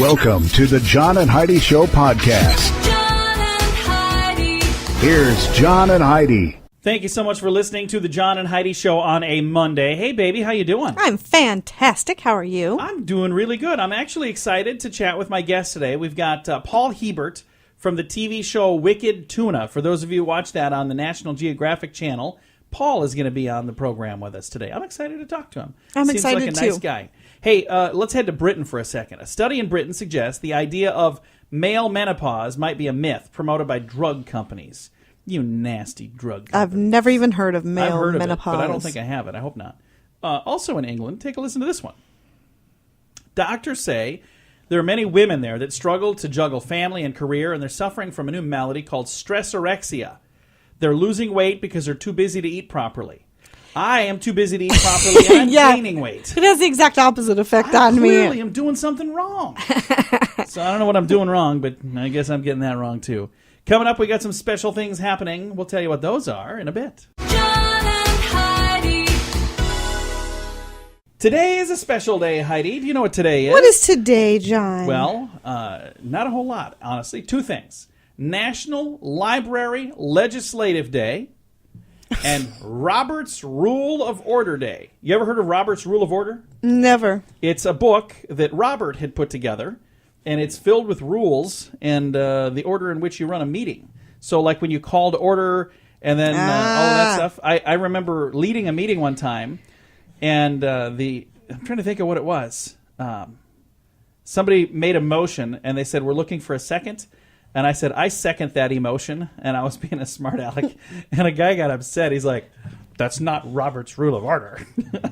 Welcome to the John and Heidi Show podcast. John and Heidi. Here's John and Heidi. Thank you so much for listening to the John and Heidi Show on a Monday. Hey, baby, how you doing? I'm fantastic. How are you? I'm doing really good. I'm actually excited to chat with my guest today. We've got Paul Hebert from the TV show Wicked Tuna. For those of you who watch that on the National Geographic Channel, Paul is going to be on the program with us today. I'm excited to talk to him. I'm Seems excited, like a nice too. guy. Hey, let's head to Britain for a second. A study in Britain suggests the idea of male menopause might be a myth promoted by drug companies. You nasty drug companies. I've never even heard of male I've heard menopause. of it, but I don't think I have it. I hope not. Also in England, take a listen to this one. Doctors say there are many women there that struggle to juggle family and career, and they're suffering from a new malady called stressorexia. They're losing weight because they're too busy to eat properly. I am too busy to eat properly, and I'm Yeah. gaining weight. It has the exact opposite effect on me. Clearly, I'm doing something wrong. So I don't know what I'm doing wrong, but I guess I'm getting that wrong too. Coming up, we got some special things happening. We'll tell you what those are in a bit. John and Heidi. Today is a special day, Heidi. Do you know what today is? What is today, John? Well, not a whole lot, honestly. Two things. National Library Legislative Day and Robert's Rule of Order Day. You ever heard of Robert's Rule of Order? Never. It's a book that Robert had put together, and it's filled with rules and the order in which you run a meeting. So like when you call to order and then all of that stuff. I remember leading a meeting one time, and I'm trying to think of what it was. Somebody made a motion, and they said, "We're looking for a second." And I said, "I second that emotion," and I was being a smart aleck. And a guy got upset. He's like, "That's not Robert's Rule of Order."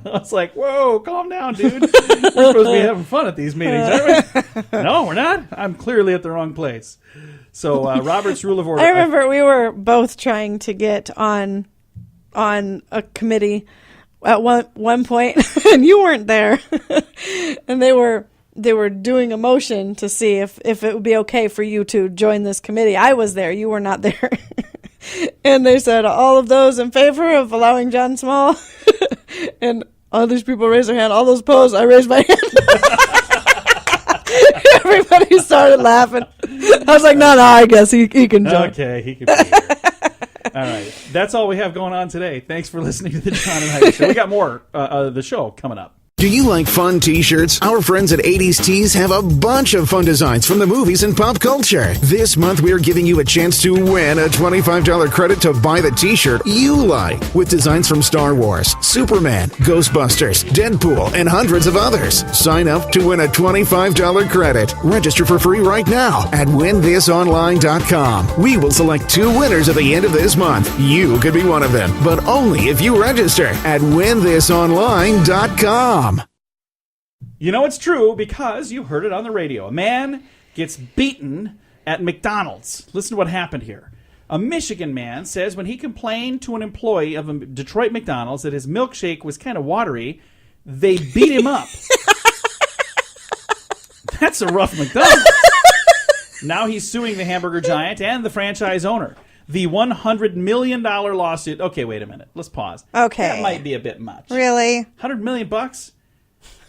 I was like, "Whoa, calm down, dude. We're supposed to be having fun at these meetings, aren't we?" "No, we're not. I'm clearly at the wrong place." So Robert's Rule of Order. I remember we were both trying to get on a committee at one point, and you weren't there. And they were doing a motion to see if it would be okay for you to join this committee. I was there. You were not there. And they said, "All of those in favor of allowing John Small?" And all these people raised their hand. All those opposed, I raised my hand. Everybody started laughing. I was like, no, I guess he can join. Okay, he can be here. All right. That's all we have going on today. Thanks for listening to the John and Heidi Show. We got more of the show coming up. Do you like fun t-shirts? Our friends at 80s Tees have a bunch of fun designs from the movies and pop culture. This month, we're giving you a chance to win a $25 credit to buy the t-shirt you like, with designs from Star Wars, Superman, Ghostbusters, Deadpool, and hundreds of others. Sign up to win a $25 credit. Register for free right now at winthisonline.com. We will select 2 winners at the end of this month. You could be one of them, but only if you register at winthisonline.com. You know it's true because you heard it on the radio. A man gets beaten at McDonald's. Listen to what happened here. A Michigan man says when he complained to an employee of a Detroit McDonald's that his milkshake was kind of watery, they beat him up. That's a rough McDonald's. Now he's suing the hamburger giant and the franchise owner. The $100 million lawsuit. Okay, wait a minute. Let's pause. Okay. That might be a bit much. Really? $100 million?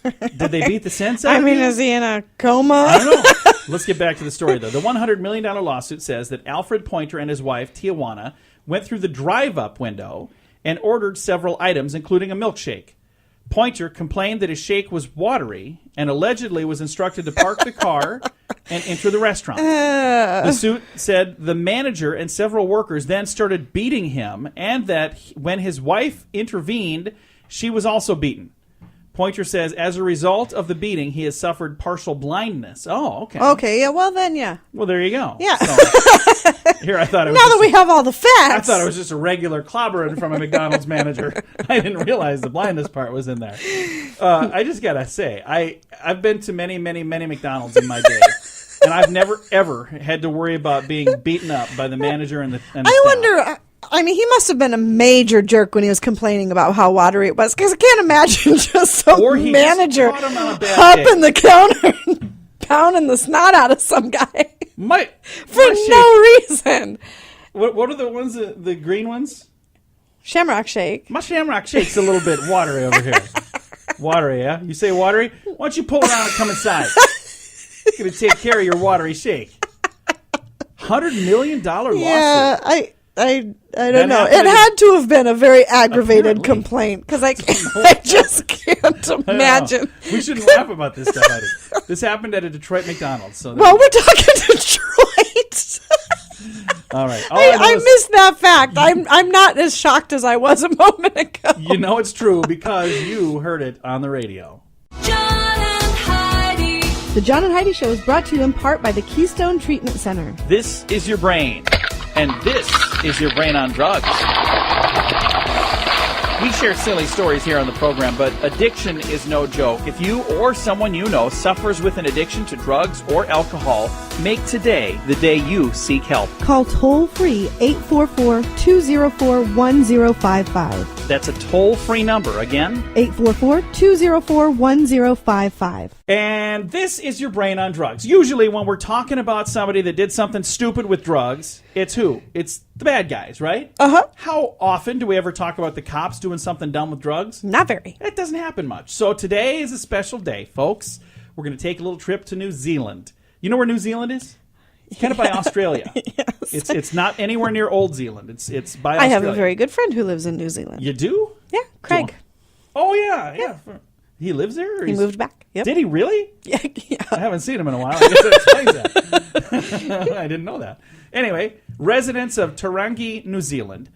Did they beat the sense out of I mean, you? is he in a coma? I don't know. Let's get back to the story, though. The $100 million lawsuit says that Alfred Pointer and his wife, Tijuana, went through the drive-up window and ordered several items, including a milkshake. Pointer complained that his shake was watery and allegedly was instructed to park the car and enter the restaurant. The suit said the manager and several workers then started beating him, and that when his wife intervened, she was also beaten. Pointer says as a result of the beating, he has suffered partial blindness. Oh, okay. Okay, yeah, well then, yeah. Well, there you go. Yeah. So, here, I thought it was Now that we have all the facts. I thought it was just a regular clobbering from a McDonald's manager. I didn't realize the blindness part was in there. I just got to say, I've been to many, many, many McDonald's in my day, and I've never, ever had to worry about being beaten up by the manager and the staff. I wonder, I mean, he must have been a major jerk when he was complaining about how watery it was, because I can't imagine just some manager hopping the counter and pounding the snot out of some guy for no reason. What are the ones, the green ones? Shamrock Shake. My Shamrock Shake's a little bit watery over here. Watery, yeah? You say watery? Why don't you pull around and come inside? going to take care of your watery shake. $100 million lawsuit. Yeah, I don't That know. happened It at- had to have been a very aggravated Apparently. complaint because I just can't imagine. We shouldn't laugh about this stuff, Heidi. This happened at a Detroit McDonald's. So Well, we're talking Detroit. all right. All I know I is- missed that fact. I'm not as shocked as I was a moment ago. You know it's true because you heard it on the radio. John and Heidi. The John and Heidi Show is brought to you in part by the Keystone Treatment Center. This is your brain, and this is your brain on drugs. We share silly stories here on the program, but addiction is no joke. If you or someone you know suffers with an addiction to drugs or alcohol, make today the day you seek help. Call toll-free 844-204-1055. That's a toll-free number. Again, 844-204-1055. and this is your brain on drugs. Usually when we're talking about somebody that did something stupid with drugs, it's who? It's the bad guys, right? Uh-huh. How often do we ever talk about the cops doing something dumb with drugs? Not very. That doesn't happen much. So today is a special day, folks. We're going to take a little trip to New Zealand. You know where New Zealand is? It's kind of by Australia. Yes. It's not anywhere near Old Zealand. It's by I Australia. have a very good friend who lives in New Zealand. You do? Yeah, Craig. Oh, yeah. He lives there? Or He he's- moved back. Yep. Did he really? Yeah. I haven't seen him in a while. I guess that explains that. I didn't know that. Anyway, residents of Tarangi, New Zealand,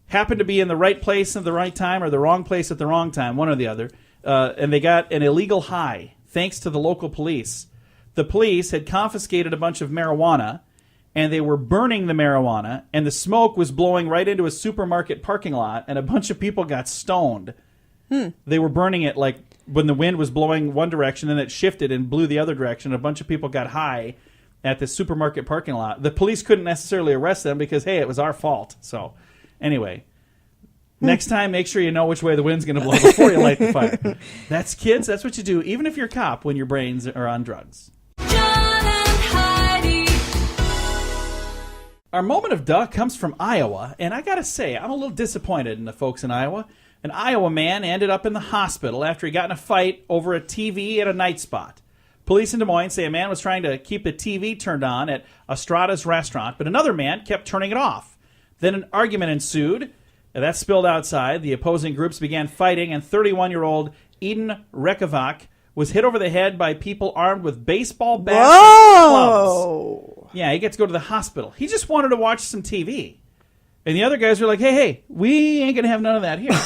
happened to be in the right place at the right time or the wrong place at the wrong time, one or the other, and they got an illegal high thanks to the local police. The police had confiscated a bunch of marijuana, and they were burning the marijuana, and the smoke was blowing right into a supermarket parking lot, and a bunch of people got stoned. They were burning it like when the wind was blowing one direction, then it shifted and blew the other direction. A bunch of people got high at the supermarket parking lot. The police couldn't necessarily arrest them because, hey, it was our fault. So, anyway, next time, make sure you know which way the wind's going to blow before you light the fire. That's kids. That's what you do, even if you're a cop, when your brains are on drugs. John and Heidi. Our moment of duh comes from Iowa, and I got to say, I'm a little disappointed in the folks in Iowa. An Iowa man ended up in the hospital after he got in a fight over a TV at a night spot. Police in Des Moines say a man was trying to keep the TV turned on at Estrada's restaurant, but another man kept turning it off. Then an argument ensued. That spilled outside. The opposing groups began fighting, and 31-year-old Eden Rekovac was hit over the head by people armed with baseball bats and clubs. Whoa. Yeah, he gets to go to the hospital. He just wanted to watch some TV. And the other guys were like, hey, we ain't going to have none of that here.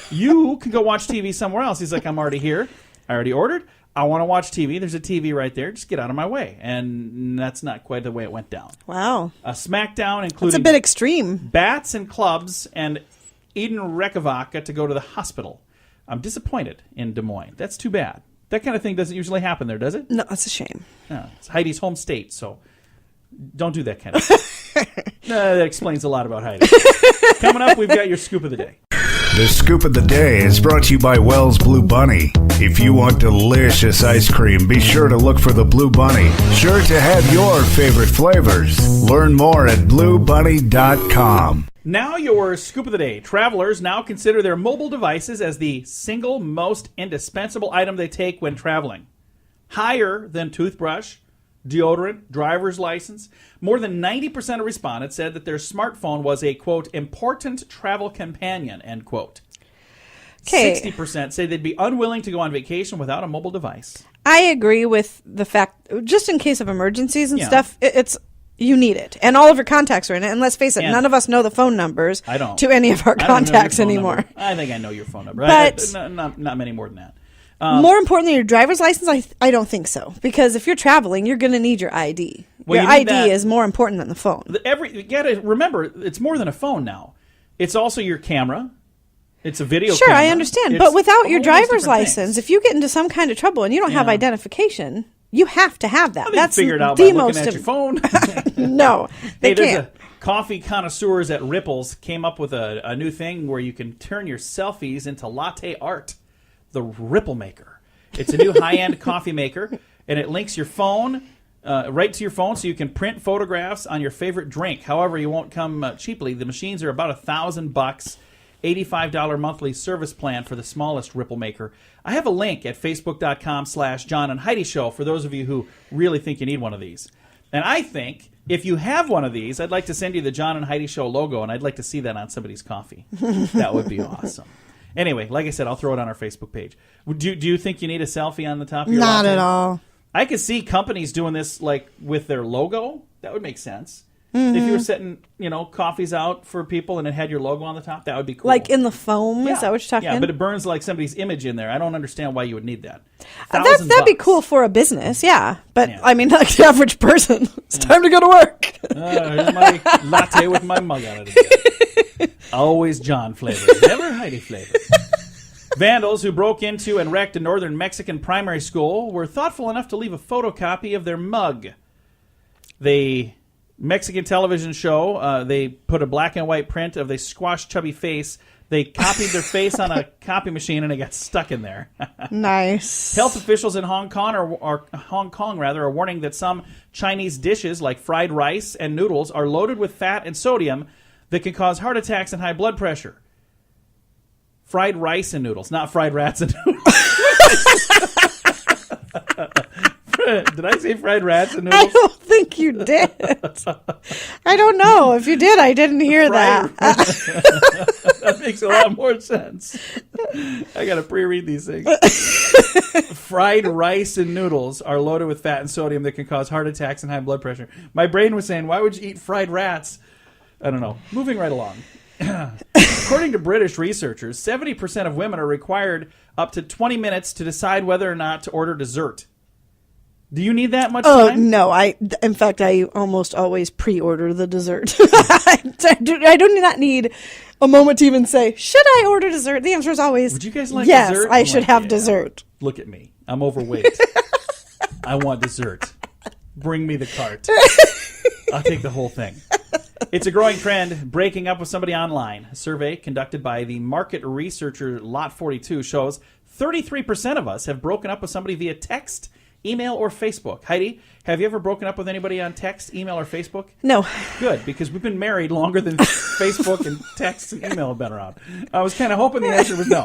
You can go watch TV somewhere else. He's like, I'm already here. I already ordered. I want to watch TV. There's a TV right there. Just get out of my way. And that's not quite the way it went down. Wow. A smackdown It's including a bit extreme. bats and clubs, and Eden Rekovac got to go to the hospital. I'm disappointed in Des Moines. That's too bad. That kind of thing doesn't usually happen there, does it? No, it's a shame. No, it's Heidi's home state, so don't do that kind of thing. That explains a lot about Heidi. Coming up, we've got your scoop of the day. The Scoop of the Day is brought to you by Wells Blue Bunny. If you want delicious ice cream, be sure to look for the Blue Bunny. Sure to have your favorite flavors. Learn more at bluebunny.com. Now your scoop of the day. Travelers now consider their mobile devices as the single most indispensable item they take when traveling. Higher than toothbrush, deodorant, driver's license. More than 90% of respondents said that their smartphone was a, quote, important travel companion, end quote. Okay. 60% say they'd be unwilling to go on vacation without a mobile device. I agree with the fact, just in case of emergencies and Yeah. stuff, it's you need it. And all of your contacts are in it. And let's face it, And none of us know the phone numbers I don't. to any of our I don't know your contacts phone anymore. number. I think I know your phone number. But- not many more than that. More important than your driver's license, I don't think so. Because if you're traveling, you're going to need your ID. Well, your you need ID that- is more important than the phone. You got to remember, it's more than a phone now. It's also your camera. It's a video Sure, camera. I understand. It's But without a your whole host of driver's different license, things. if you get into some kind of trouble and you don't have Yeah. identification, you have to have that. They That's figure it out the by most looking at your phone. No, they Hey, there's can't. a coffee connoisseurs at Ripples came up with a new thing where you can turn your selfies into latte art. The Ripple Maker. It's a new high-end coffee maker, and it links your phone right to your phone, so you can print photographs on your favorite drink. However, you won't come cheaply. The machines are about $1,000, $85 monthly service plan for the smallest ripple maker. I have a link at facebook.com/John and Heidi Show for those of you who really think you need one of these. And I think if you have one of these, I'd like to send you the John and Heidi Show logo, and I'd like to see that on somebody's coffee. That would be awesome. Anyway, like I said, I'll throw it on our Facebook page. Do you think you need a selfie on the top of your Not latte? at all. I could see companies doing this like with their logo. That would make sense. If you were setting, coffees out for people and it had your logo on the top, that would be cool. Like in the foam? Yeah. Is that what you're talking Yeah, about? but it burns like somebody's image in there. I don't understand why you would need that. That'd be cool for a business, yeah. But, I mean, like the average person, it's time to go to work. Here's my latte with my mug on it again. Always John flavored, never Heidi flavored. Vandals who broke into and wrecked a northern Mexican primary school were thoughtful enough to leave a photocopy of their mug. The Mexican television show, they put a black and white print of the squashed chubby face. They copied their face on a copy machine and it got stuck in there. Nice. Health officials in Hong Kong are warning that some Chinese dishes like fried rice and noodles are loaded with fat and sodium that can cause heart attacks and high blood pressure. Fried rice and noodles, not fried rats and noodles. Did I say fried rats and noodles? I don't think you did. I don't know. If you did, I didn't hear that. That makes a lot more sense. I got to pre-read these things. Fried rice and noodles are loaded with fat and sodium that can cause heart attacks and high blood pressure. My brain was saying, why would you eat fried rats? I don't know. Moving right along. According to British researchers, 70% of women are required up to 20 minutes to decide whether or not to order dessert. Do you need that much time? No. In fact, I almost always pre-order the dessert. I do not need a moment to even say, should I order dessert? The answer is always, Would you guys like yes, dessert? I should have dessert. Look at me. I'm overweight. I want dessert. Bring me the cart. I'll take the whole thing. It's a growing trend, breaking up with somebody online. A survey conducted by the market researcher Lot 42 shows 33% of us have broken up with somebody via text, email, or Facebook. Heidi, have you ever broken up with anybody on text, email, or Facebook? No. Good, because we've been married longer than Facebook and text and email have been around. I was kind of hoping the answer was no.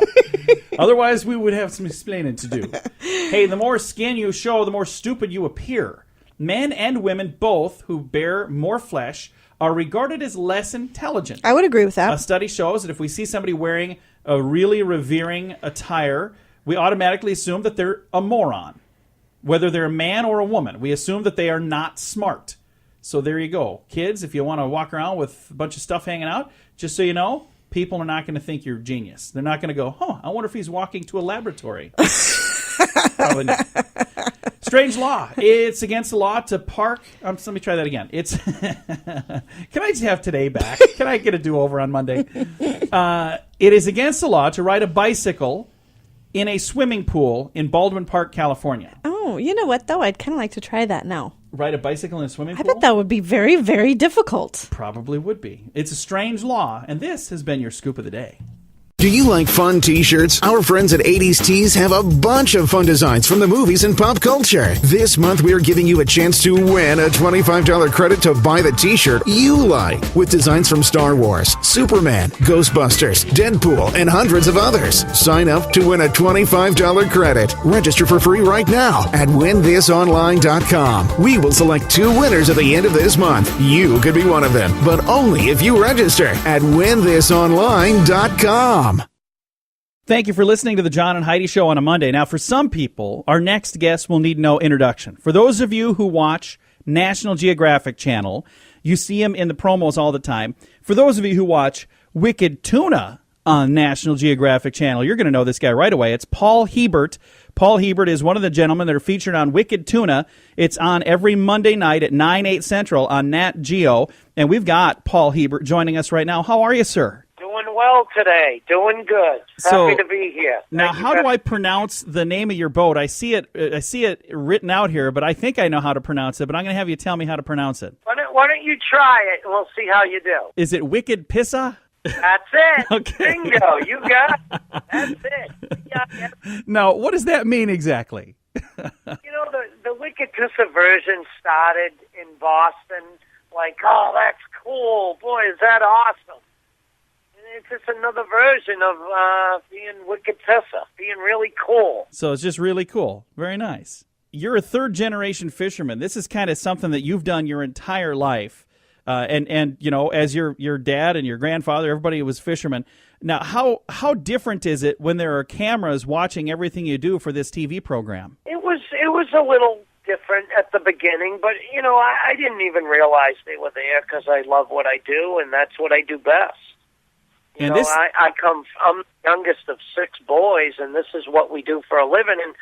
Otherwise, we would have some explaining to do. Hey, the more skin you show, the more stupid you appear. Men and women both who bear more flesh are regarded as less intelligent. I would agree with that. A study shows that if we see somebody wearing a really revering attire, we automatically assume that they're a moron. Whether they're a man or a woman, we assume that they are not smart. So there you go. Kids, if you want to walk around with a bunch of stuff hanging out, just so you know, people are not going to think you're a genius. They're not going to go, I wonder if he's walking to a laboratory. Probably not. Strange law. It's against the law to park. Let me try that again. It's. Can I just have today back? Can I get a do-over on Monday? It is against the law to ride a bicycle in a swimming pool in Baldwin Park, California. Oh, you know what, though? I'd kind of like to try that now. Ride a bicycle in a swimming I pool? bet that would be very, very difficult. Probably would be. It's a strange law, and this has been your scoop of the day. Do you like fun t-shirts? Our friends at 80s Tees have a bunch of fun designs from the movies and pop culture. This month, we're giving you a chance to win a $25 credit to buy the t-shirt you like, with designs from Star Wars, Superman, Ghostbusters, Deadpool, and hundreds of others. Sign up to win a $25 credit. Register for free right now at winthisonline.com. We will select 2 winners at the end of this month. You could be one of them, but only if you register at winthisonline.com. Thank you for listening to the John and Heidi Show on a Monday. Now, for some people, our next guest will need no introduction. For those of you who watch National Geographic Channel, you see him in the promos all the time. For those of you who watch Wicked Tuna on National Geographic Channel, you're going to know this guy right away. It's Paul Hebert. Paul Hebert is one of the gentlemen that are featured on Wicked Tuna. It's on every Monday night at 9, 8 Central on Nat Geo. And we've got Paul Hebert joining us right now. How are you, sir? Doing well today. Doing good. Happy to be here. Now, how do I pronounce the name of your boat? I see it written out here, but I think I know how to pronounce it. But I'm going to have you tell me how to pronounce it. Why don't you try it, and we'll see how you do. Is it Wicked Pissa? That's it. Okay. Bingo. You got it. That's it. Yeah. Now, what does that mean exactly? The Wicked Pissa version started in Boston. Like, oh, that's cool. Boy, is that awesome. It's just another version of being Wicked Tessa, being really cool. So it's just really cool. Very nice. You're a third-generation fisherman. This is kind of something that you've done your entire life. And you know, as your dad and your grandfather, everybody was fishermen. Now, how different is it when there are cameras watching everything you do for this TV program? It was a little different at the beginning, but, you know, I didn't even realize they were there because I love what I do, and that's what I do best. I'm the youngest of 6 boys, and this is what we do for a living, and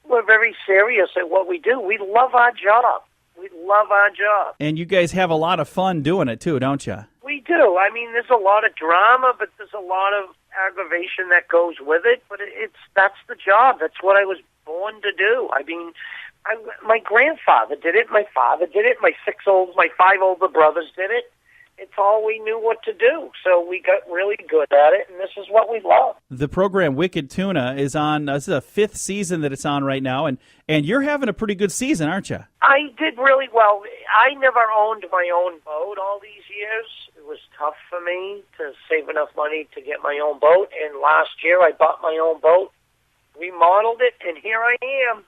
we're very serious at what we do. We love our job. We love our job. And you guys have a lot of fun doing it, too, don't you? We do. I mean, there's a lot of drama, but there's a lot of aggravation that goes with it, but that's the job. That's what I was born to do. I mean, my grandfather did it, my father did it, my 5 older brothers did it. It's all we knew what to do, so we got really good at it, and this is what we love. The program Wicked Tuna is on, this is the 5th season that it's on right now, and you're having a pretty good season, aren't you? I did really well. I never owned my own boat all these years. It was tough for me to save enough money to get my own boat, and last year I bought my own boat, remodeled it, and here I am.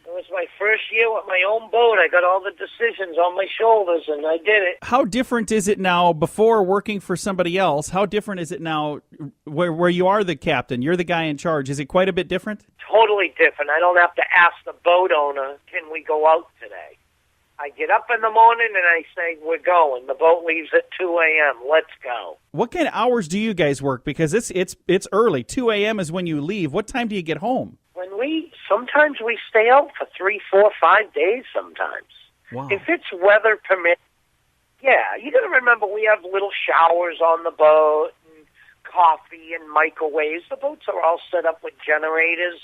It was my first year with my own boat. I got all the decisions on my shoulders, and I did it. How different is it now before working for somebody else? How different is it now where you are the captain? You're the guy in charge. Is it quite a bit different? Totally different. I don't have to ask the boat owner, can we go out today? I get up in the morning and I say, we're going. The boat leaves at 2 a.m. Let's go. What kind of hours do you guys work? Because it's early. 2 a.m. is when you leave. What time do you get home? Sometimes we stay out for 3, 4, 5 days sometimes. Wow. If it's weather permit, yeah, you got to remember we have little showers on the boat and coffee and microwaves. The boats are all set up with generators,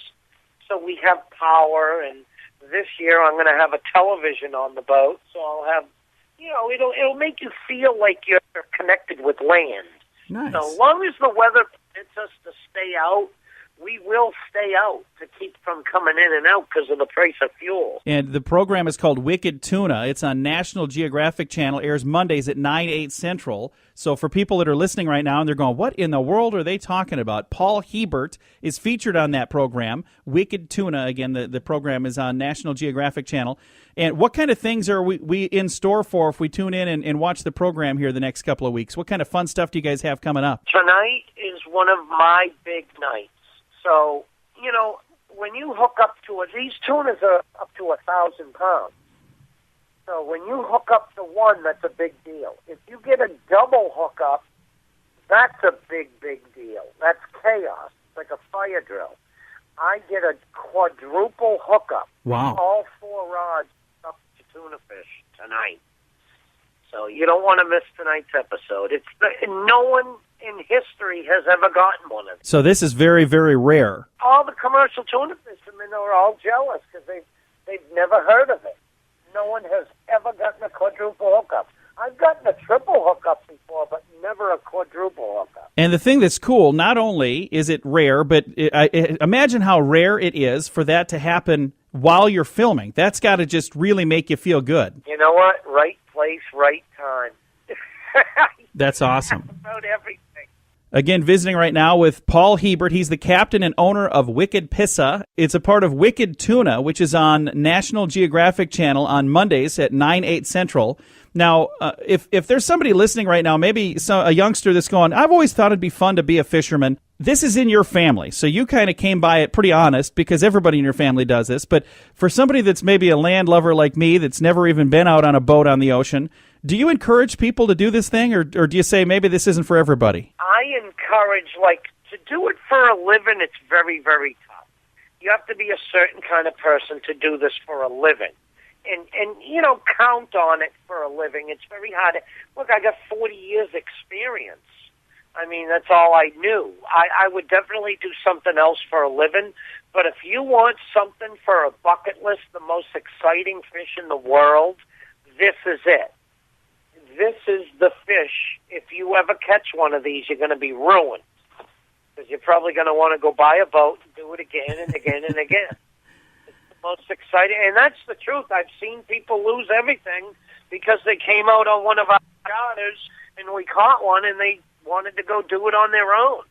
so we have power. And this year I'm going to have a television on the boat, so I'll have, you know, it'll make you feel like you're connected with land. Nice. So long as the weather permits us to stay out, we will stay out to keep from coming in and out because of the price of fuel. And the program is called Wicked Tuna. It's on National Geographic Channel, airs Mondays at 9, 8 Central. So for people that are listening right now and they're going, what in the world are they talking about? Paul Hebert is featured on that program, Wicked Tuna. Again, the program is on National Geographic Channel. And what kind of things are we in store for if we tune in and watch the program here the next couple of weeks? What kind of fun stuff do you guys have coming up? Tonight is one of my big nights. So, you know, when you hook up to these tunas are up to 1,000 pounds. So when you hook up to one, that's a big deal. If you get a double hookup, that's a big, big deal. That's chaos. It's like a fire drill. I get a quadruple hookup. Wow. All 4 rods up to tuna fish tonight. So you don't want to miss tonight's episode. No one in history has ever gotten one of them. So this is very, very rare. All the commercial tuna fishermen are all jealous because they've never heard of it. No one has ever gotten a quadruple hookup. I've gotten a triple hookup before, but never a quadruple hookup. And the thing that's cool, not only is it rare, but imagine how rare it is for that to happen while you're filming. That's got to just really make you feel good. You know what? Right place, right time. That's awesome. About everything. Again, visiting right now with Paul Hebert. He's the captain and owner of Wicked Pissa. It's a part of Wicked Tuna, which is on National Geographic Channel on Mondays at 9, 8 Central. Now, if there's somebody listening right now, maybe a youngster that's going, I've always thought it'd be fun to be a fisherman. This is in your family, so you kind of came by it pretty honest because everybody in your family does this. But for somebody that's maybe a land lover like me that's never even been out on a boat on the ocean, do you encourage people to do this thing, or do you say maybe this isn't for everybody? I encourage, to do it for a living, it's very, very tough. You have to be a certain kind of person to do this for a living. And you know, count on it for a living. It's very hard. Look, I got 40 years experience. I mean, that's all I knew. I would definitely do something else for a living, but if you want something for a bucket list, the most exciting fish in the world, this is it. This is the fish. If you ever catch one of these, you're going to be ruined because you're probably going to want to go buy a boat and do it again and again and again. It's the most exciting, and that's the truth. I've seen people lose everything because they came out on one of our charters and we caught one and they wanted to go do it on their own.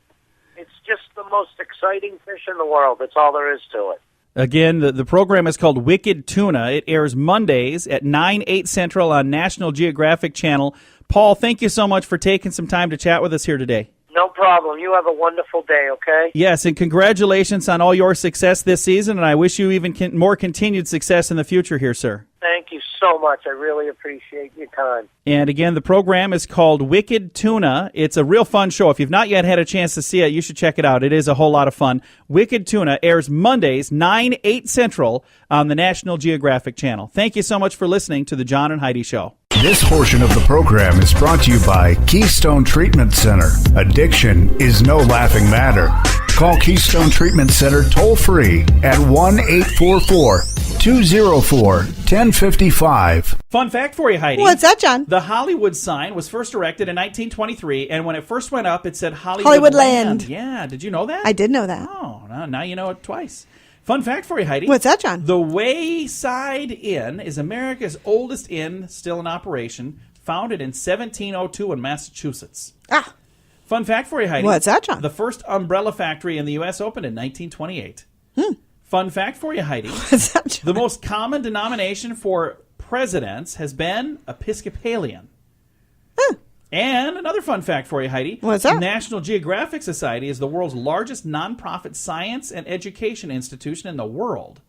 It's just the most exciting fish in the world. That's all there is to it. Again, the program is called Wicked Tuna. It airs Mondays at 9, 8 Central on National Geographic Channel. Paul, thank you so much for taking some time to chat with us here today. No problem. You have a wonderful day, okay? Yes, and congratulations on all your success this season, and I wish you even more continued success in the future here, sir. Thank you so much. I really appreciate your time. And again, the program is called Wicked Tuna. It's a real fun show. If you've not yet had a chance to see it, you should check it out. It is a whole lot of fun. Wicked Tuna airs Mondays, 9, 8 Central on the National Geographic Channel. Thank you so much for listening to the John and Heidi Show. This portion of the program is brought to you by Keystone Treatment Center. Addiction is no laughing matter. Call Keystone Treatment Center toll-free at 1-844-204-1055. Fun fact for you, Heidi. What's that, John? The Hollywood sign was first erected in 1923, and when it first went up, it said Hollywood Hollywoodland. Yeah, did you know that? I did know that. Oh, now you know it twice. Fun fact for you, Heidi. What's that, John? The Wayside Inn is America's oldest inn still in operation, founded in 1702 in Massachusetts. Ah, Fun fact for you, Heidi. What's that, John? The first umbrella factory in the U.S. opened in 1928. Fun fact for you, Heidi. what's that, John? The most common denomination for presidents has been Episcopalian. And another fun fact for you, Heidi. What's that? National Geographic Society is the world's largest nonprofit science and education institution in the world.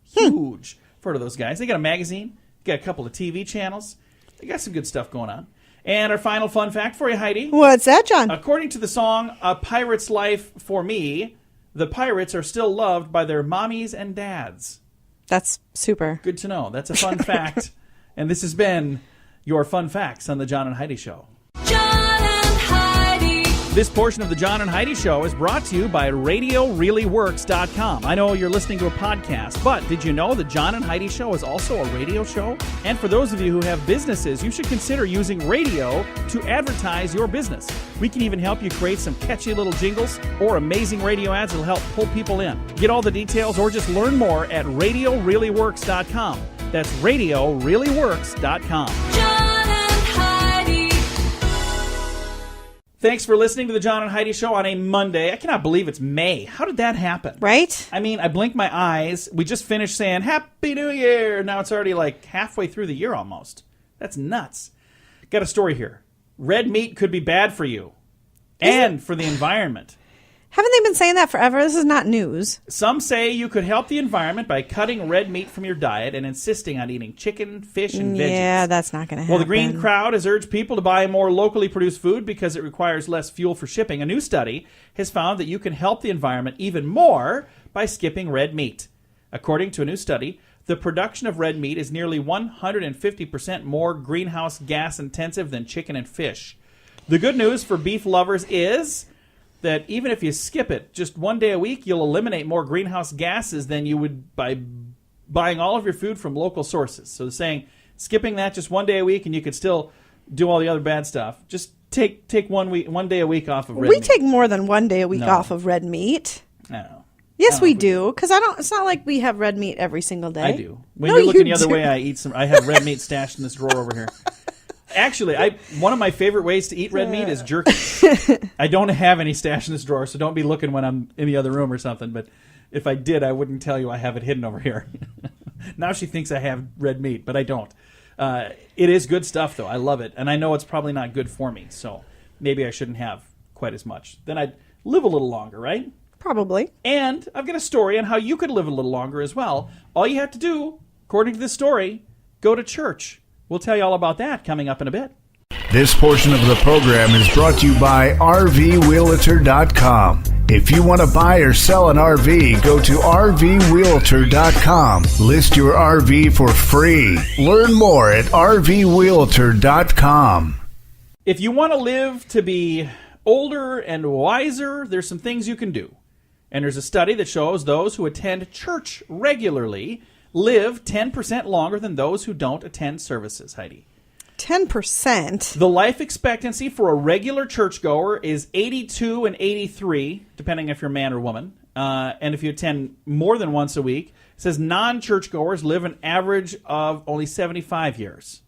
Huge. For those guys. They got a magazine, got a couple of TV channels. They got some good stuff going on. And our final fun fact for you, Heidi. What's that, John? According to the song A Pirate's Life for Me, the pirates are still loved by their mommies and dads. That's super. Good to know. That's a fun fact. And this has been your Fun Facts on the John and Heidi Show. John and Heidi. This portion of the John and Heidi Show is brought to you by RadioReallyWorks.com. I know you're listening to a podcast, but did you know the John and Heidi Show is also a radio show? And for those of you who have businesses, you should consider using radio to advertise your business. We can even help you create some catchy little jingles or amazing radio ads that will help pull people in. Get all the details or just learn more at RadioReallyWorks.com. That's RadioReallyWorks.com. John and Heidi. Thanks for listening to the John and Heidi Show on a Monday. I cannot believe it's May. How did that happen? Right? I mean, I blinked my eyes. We just finished saying Happy New Year. Now it's already like halfway through the year almost. That's nuts. Got a story here. Red meat could be bad for you and for the environment. Haven't they been saying that forever? This is not news. Some say you could help the environment by cutting red meat from your diet and insisting on eating chicken, fish, and veggies. Yeah, that's not going to happen. Well, the Green Crowd has urged people to buy more locally produced food because it requires less fuel for shipping. A new study has found that you can help the environment even more by skipping red meat. According to a new study, the production of red meat is nearly 150% more greenhouse gas intensive than chicken and fish. The good news for beef lovers is that even if you skip it just one day a week, you'll eliminate more greenhouse gases than you would by buying all of your food from local sources. So they're saying skipping that just one day a week and you could still do all the other bad stuff. Just take 1 day a week off of red meat. We take more than 1 day a week No. off of red meat. No. Yes, we do. Because it's not like we have red meat every single day. I do. When No, you're looking you the other do. way, I have red meat stashed in this drawer over here. Actually, one of my favorite ways to eat red meat is jerky. I don't have any stashed in this drawer, so don't be looking when I'm in the other room or something. But if I did, I wouldn't tell you I have it hidden over here. Now she thinks I have red meat, but I don't. It is good stuff, though. I love it. And I know it's probably not good for me, so maybe I shouldn't have quite as much. Then I'd live a little longer, right? Probably. And I've got a story on how you could live a little longer as well. All you have to do, according to this story, go to church. We'll tell you all about that coming up in a bit. This portion of the program is brought to you by RVWheelator.com. If you want to buy or sell an RV, go to RVWheelator.com. List your RV for free. Learn more at RVWheelator.com. If you want to live to be older and wiser, there's some things you can do. And there's a study that shows those who attend church regularly live 10% longer than those who don't attend services, Heidi. 10%? The life expectancy for a regular churchgoer is 82 and 83, depending if you're a man or woman. And if you attend more than once a week, it says non-churchgoers live an average of only 75 years.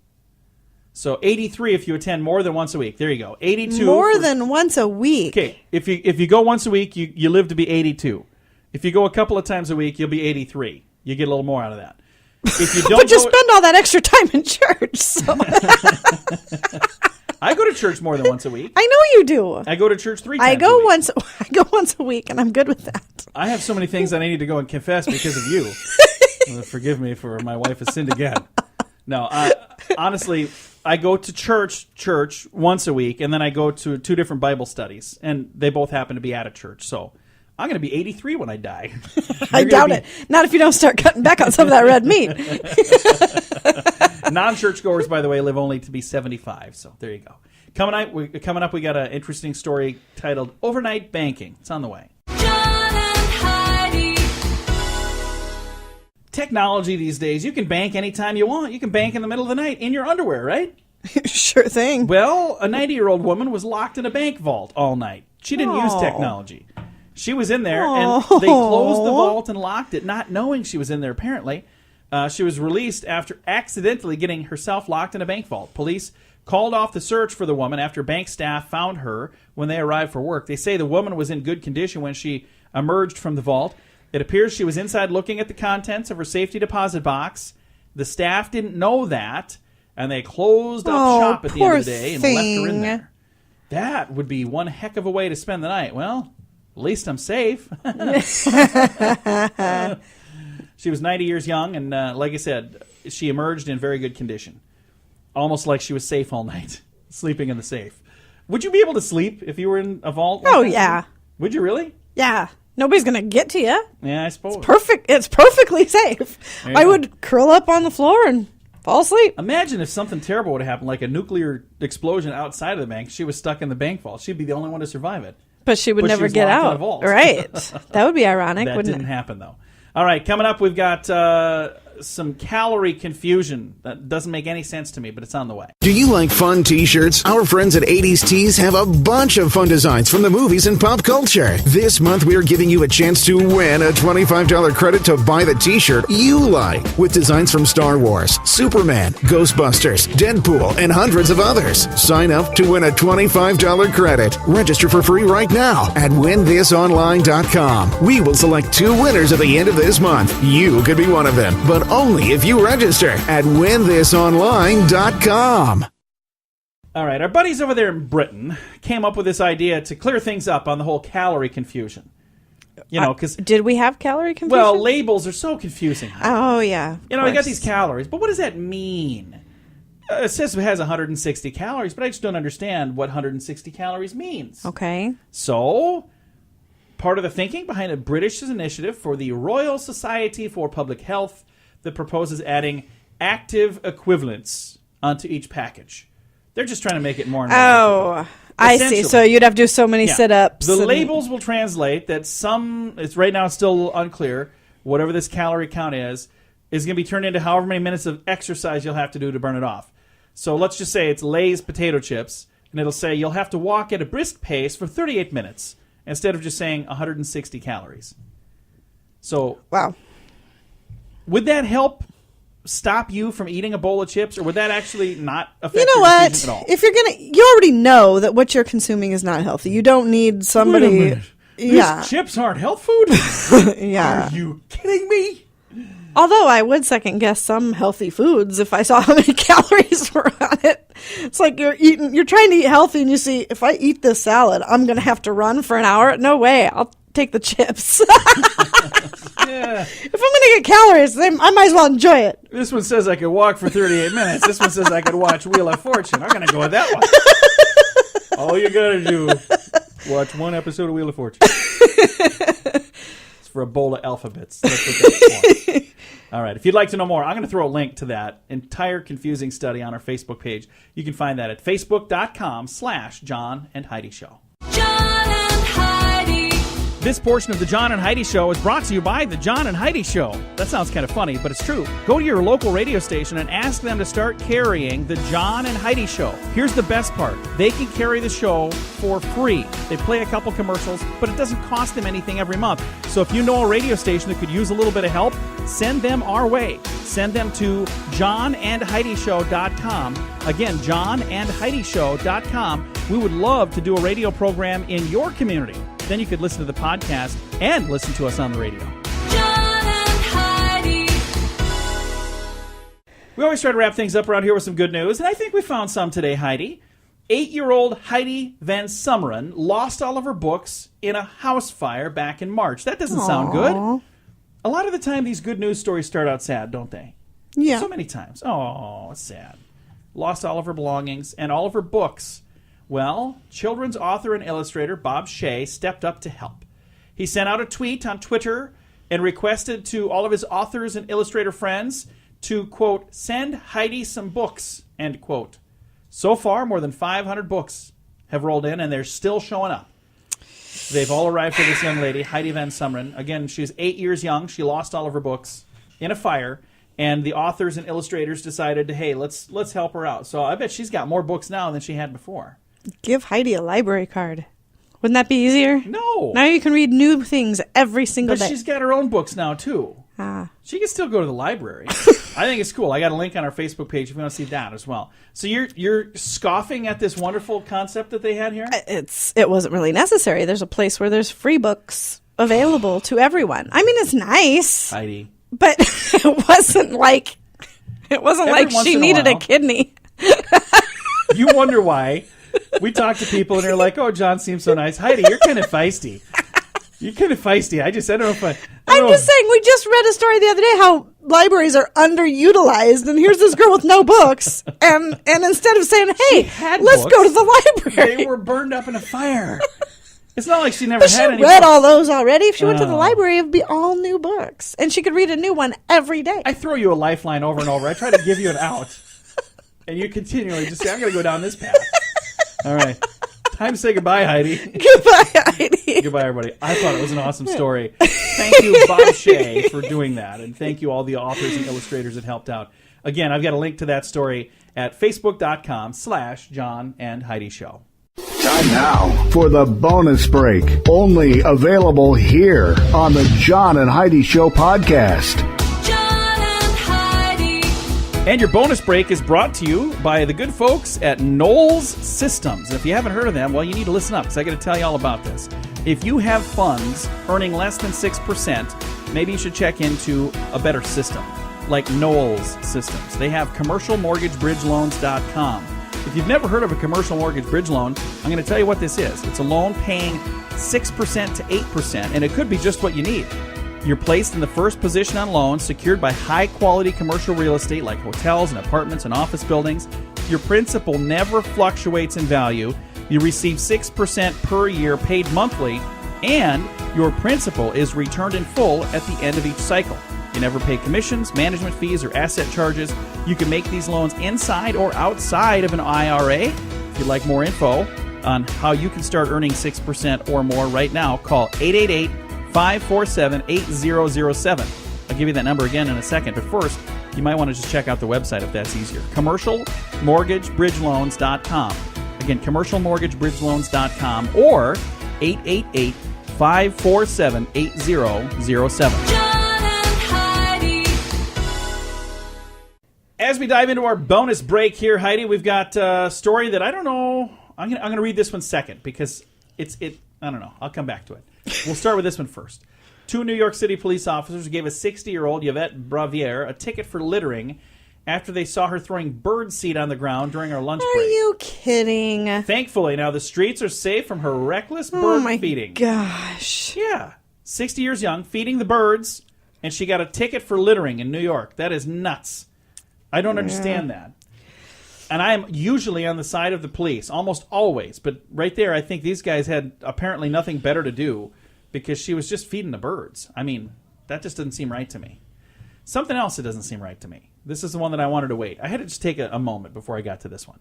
So 83 if you attend more than once a week. There you go. 82 More than once a week. Okay, if you go once a week, you live to be 82. If you go a couple of times a week, you'll be 83. You get a little more out of that. If you don't But you spend all that extra time in church. So. I go to church more than once a week. I know you do. I go to church 3 times I a go week. once a week, and I'm good with that. I have so many things that I need to go and confess because of you. Forgive me for my wife has sinned again. No, honestly, I go to church once a week, and then I go to 2 different Bible studies, and they both happen to be at a church. So I'm going to be 83 when I die. I doubt it. Not if you don't start cutting back on some of that red meat. Non-churchgoers, by the way, live only to be 75. So there you go. Coming up, we got an interesting story titled "Overnight Banking." It's on the way. John and Heidi. Technology these days, you can bank anytime you want. You can bank in the middle of the night in your underwear, right? Sure thing. Well, a 90-year-old woman was locked in a bank vault all night. She didn't use technology. She was in there, and they closed the vault and locked it, not knowing she was in there, apparently. She was released after accidentally getting herself locked in a bank vault. Police called off the search for the woman after bank staff found her when they arrived for work. They say the woman was in good condition when she emerged from the vault. It appears she was inside looking at the contents of her safety deposit box. The staff didn't know that, and they closed up shop at the end of the day and left her in there. That would be one heck of a way to spend the night. Well, at least I'm safe. She was 90 years young, and like I said, she emerged in very good condition. Almost like she was safe all night, sleeping in the safe. Would you be able to sleep if you were in a vault? Oh, yeah. Would you really? Yeah. Nobody's going to get to you. Yeah, I suppose. Perfect. It's perfectly safe. you I go. would curl up on the floor and fall asleep. Imagine if something terrible would have happened, like a nuclear explosion outside of the bank. She was stuck in the bank vault. She'd be the only one to survive it. But she would But she never was get locked in a out. vault. Right. That would be ironic, That wouldn't didn't it? happen, though. All right, coming up, we've got some calorie confusion. That doesn't make any sense to me, but it's on the way. Do you like fun t-shirts? Our friends at 80s Tees have a bunch of fun designs from the movies and pop culture. This month, we are giving you a chance to win a $25 credit to buy the t-shirt you like, with designs from Star Wars, Superman, Ghostbusters, Deadpool, and hundreds of others. Sign up to win a $25 credit. Register for free right now at winthisonline.com. We will select 2 winners at the end of this month. You could be one of them, but only if you register at winthisonline.com. All right, our buddies over there in Britain came up with this idea to clear things up on the whole calorie confusion. You know, because, Did we have calorie confusion? well, labels are so confusing. Oh, yeah. You know, we got these calories, but what does that mean? It says it has 160 calories, but I just don't understand what 160 calories means. Okay. So, part of the thinking behind a British initiative for the Royal Society for Public Health that proposes adding active equivalents onto each package. They're just trying to make it more and more difficult. Oh, I see. So you'd have to do so many Yeah. sit-ups. The and- labels will translate that it's right now it's still unclear, whatever this calorie count is going to be turned into however many minutes of exercise you'll have to do to burn it off. So let's just say it's Lay's potato chips, and it'll say you'll have to walk at a brisk pace for 38 minutes instead of just saying 160 calories. So Wow. would that help stop you from eating a bowl of chips, or would that actually not affect You know your what? decision at all? If you're gonna, you already know that what you're consuming is not healthy. You don't need somebody. Wait a minute. Yeah, These chips aren't health food? yeah. Are you kidding me? Although I would second guess some healthy foods if I saw how many calories were on it. It's like you're trying to eat healthy, and you see, if I eat this salad, I'm gonna have to run for an hour. No way. I'll take the chips. Yeah. If I'm gonna get calories, then I might as well enjoy it. This one says I could walk for 38 minutes. This one says I could watch Wheel of Fortune. I'm going to go with that one. All you got to do, watch one episode of Wheel of Fortune. It's for a bowl of alphabets. That's what that's for. All right. If you'd like to know more, I'm going to throw a link to that entire confusing study on our Facebook page. You can find that at facebook.com/John and Heidi Show. John and Heidi. This portion of the John and Heidi Show is brought to you by the John and Heidi Show. That sounds kind of funny, but it's true. Go to your local radio station and ask them to start carrying the John and Heidi Show. Here's the best part. They can carry the show for free. They play a couple commercials, but it doesn't cost them anything every month. So if you know a radio station that could use a little bit of help, send them our way. Send them to johnandheidishow.com. Again, johnandheidishow.com. We would love to do a radio program in your community. Then you could listen to the podcast and listen to us on the radio. John and Heidi. We always try to wrap things up around here with some good news, and I think we found some today, Heidi. 8-year-old Heidi Van Summeren lost all of her books in a house fire back in March. That doesn't sound good. A lot of the time, these good news stories start out sad, don't they? Yeah. So many times. Oh, it's sad. Lost all of her belongings and all of her books. Well, children's author and illustrator Bob Shea stepped up to help. He sent out a tweet on Twitter and requested to all of his authors and illustrator friends to, quote, send Heidi some books, end quote. So far, more than 500 books have rolled in, and they're still showing up. They've all arrived for this young lady, Heidi Van Summeren. Again, she's 8 years young. She lost all of her books in a fire, and the authors and illustrators decided, hey, let's help her out. So I bet she's got more books now than she had before. Give Heidi a library card. Wouldn't that be easier? No. Now you can read new things every single But day. she's got her own books now, too. She can still go to the library. I think it's cool. I got a link on our Facebook page if you want to see that as well. So you're scoffing at this wonderful concept that they had here? It wasn't really necessary. There's a place where there's free books available to everyone. I mean, it's nice, Heidi. but it wasn't like Every once she in a needed a while. kidney. You wonder why. We talk to people and they're like, oh, John seems so nice. Heidi, you're kind of feisty. You're kind of feisty. I don't know if I'm just saying, we just read a story the other day how libraries are underutilized, and here's this girl with no books, and instead of saying, hey, had let's books. go to the library. They were burned up in a fire. It's not like she never But she had any read books. all those already. If she went to the Oh. library, it would be all new books, and she could read a new one every day. I throw you a lifeline over and over. I try to give you an out. And you continually just say, I'm going to go down this path. All right. Time to say goodbye, Heidi. Goodbye, Heidi. Goodbye, everybody. I thought it was an awesome story. Thank you, Bob Shea, for doing that. And thank you, all the authors and illustrators that helped out. Again, I've got a link to that story at facebook.com/John and Heidi Show. Time now for the bonus break. Only available here on the John and Heidi Show podcast. John and Heidi. And your bonus break is brought to you by the good folks at Knowles Systems. If you haven't heard of them, well, you need to listen up because I got to tell you all about this. If you have funds earning less than 6%, maybe you should check into a better system like Knowles Systems. They have commercialmortgagebridgeloans.com. If you've never heard of a commercial mortgage bridge loan, I'm going to tell you what this is. It's a loan paying 6% to 8%, and it could be just what you need. You're placed in the first position on loans secured by high-quality commercial real estate like hotels and apartments and office buildings. Your principal never fluctuates in value. You receive 6% per year paid monthly, and your principal is returned in full at the end of each cycle. You never pay commissions, management fees, or asset charges. You can make these loans inside or outside of an IRA. If you'd like more info on how you can start earning 6% or more right now, call 888-547-8007. I'll give you that number again in a second, but first, you might want to just check out the website if that's easier. commercialmortgagebridgeloans.com. Again, commercialmortgagebridgeloans.com or 888-547-8007. John and Heidi. As we dive into our bonus break here, Heidi, we've got a story that I don't know. I'm gonna read this one second because I don't know. I'll come back to it. We'll start with this one first. 2 New York City police officers gave a 60-year-old Yvette Bravier a ticket for littering after they saw her throwing bird seed on the ground during her lunch Are break. you kidding? Thankfully, now the streets are safe from her reckless Oh bird my feeding. gosh. Yeah, 60 years young, feeding the birds, and she got a ticket for littering in New York. That is nuts. I don't understand that. And I am usually on the side of the police, almost always. But right there, I think these guys had apparently nothing better to do because she was just feeding the birds. I mean, that just doesn't seem right to me. Something else that doesn't seem right to me. This is the one that I wanted to wait. I had to just take a moment before I got to this one.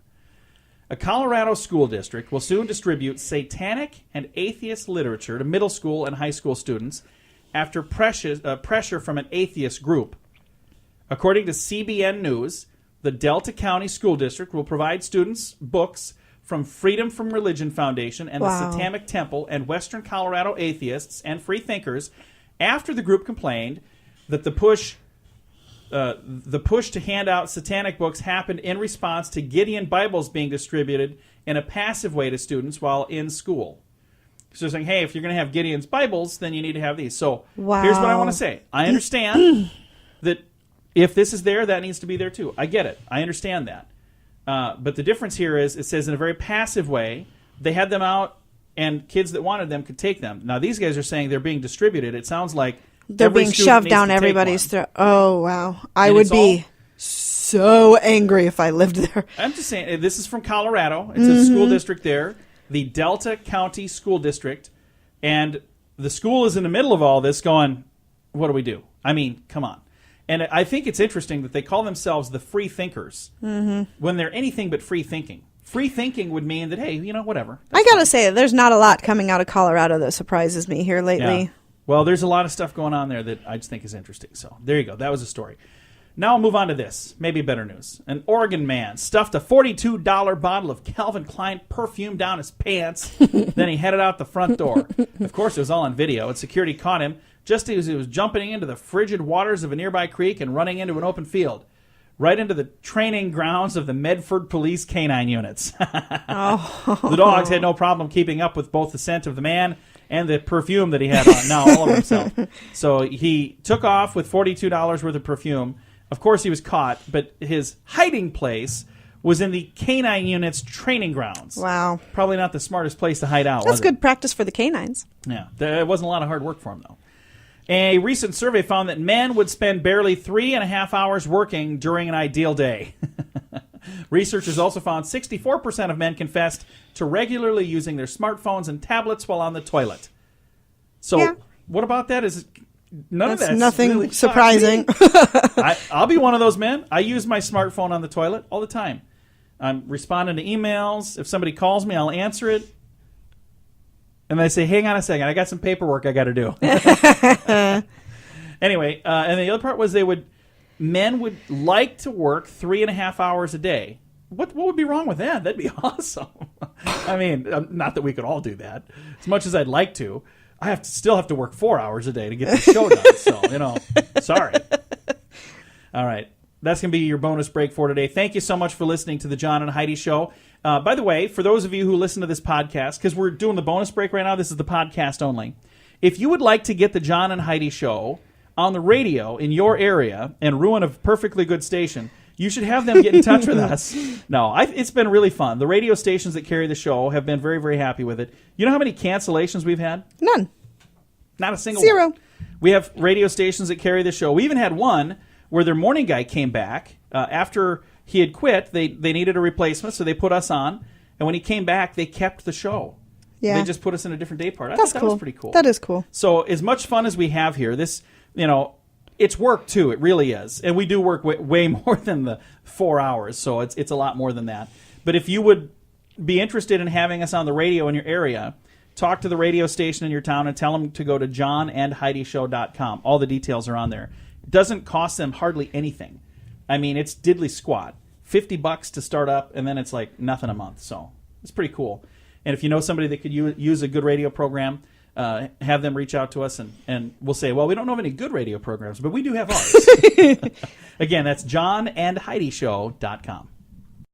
A Colorado school district will soon distribute satanic and atheist literature to middle school and high school students after pressure from an atheist group. According to CBN News, the Delta County School District will provide students books from Freedom from Religion Foundation and Wow. the Satanic Temple and Western Colorado atheists and free thinkers after the group complained that the push to hand out satanic books happened in response to Gideon Bibles being distributed in a passive way to students while in school. So they're saying, hey, if you're going to have Gideon's Bibles, then you need to have these. So here's what I want to say. I understand that if this is there, that needs to be there too. I get it. I understand that. But the difference here is it says in a very passive way, they had them out and kids that wanted them could take them. Now, these guys are saying they're being distributed. It sounds like They're every being student shoved needs down to take everybody's one. throat. Oh, wow. I And would it's be so angry if I lived there. I'm just saying, this is from Colorado. It's a school district there, the Delta County School District, and the school is in the middle of all this going, what do we do? I mean, come on. And I think it's interesting that they call themselves the free thinkers when they're anything but free thinking. Free thinking would mean that, hey, whatever. I got to say, there's not a lot coming out of Colorado that surprises me here lately. Yeah. Well, there's a lot of stuff going on there that I just think is interesting. So there you go. That was a story. Now I'll move on to this. Maybe better news. An Oregon man stuffed a $42 bottle of Calvin Klein perfume down his pants. Then he headed out the front door. Of course, it was all on video, and security caught him just as he was jumping into the frigid waters of a nearby creek and running into an open field. Right into the training grounds of the Medford Police Canine Units. The dogs had no problem keeping up with both the scent of the man and the perfume that he had on, now all over himself. So he took off with $42 worth of perfume. Of course, he was caught, but his hiding place was in the Canine Unit's training grounds. Wow. Probably not the smartest place to hide out, That's was it? good practice for the canines. Yeah, there wasn't a lot of hard work for him, though. A recent survey found that men would spend barely 3.5 hours working during an ideal day. Researchers also found 64% of men confessed to regularly using their smartphones and tablets while on the toilet. So Yeah. what about that? Is none of That's that's nothing really shocked surprising. me. I'll be one of those men. I use my smartphone on the toilet all the time. I'm responding to emails. If somebody calls me, I'll answer it. And they say, hang on a second, I got some paperwork I got to do. Anyway, and the other part was men would like to work 3.5 hours a day. What would be wrong with that? That'd be awesome. I mean, not that we could all do that. As much as I'd like to, I still have to work 4 hours a day to get the show done. So, sorry. All right. That's going to be your bonus break for today. Thank you so much for listening to the John and Heidi Show. By the way, for those of you who listen to this podcast, because we're doing the bonus break right now, this is the podcast only. If you would like to get the John and Heidi Show on the radio in your area and ruin a perfectly good station, you should have them get in touch with us. No, it's been really fun. The radio stations that carry the show have been very, very happy with it. You know how many cancellations we've had? None. Not a single Zero. one. We have radio stations that carry the show. We even had one where their morning guy came back after he had quit. They needed a replacement, so they put us on. And when he came back, they kept the show. Yeah. They just put us in a different day part. I That's thought cool. that was pretty cool. That is cool. So as much fun as we have here, this, it's work too. It really is. And we do work way more than the 4 hours. So it's a lot more than that. But if you would be interested in having us on the radio in your area, talk to the radio station in your town and tell them to go to johnandheidishow.com. All the details are on there. It doesn't cost them hardly anything. I mean, it's diddly squat. $50 to start up, and then it's like nothing a month. So it's pretty cool. And if you know somebody that could use a good radio program, have them reach out to us, and we'll say, well, we don't know of any good radio programs, but we do have ours. Again, that's johnandheidishow.com.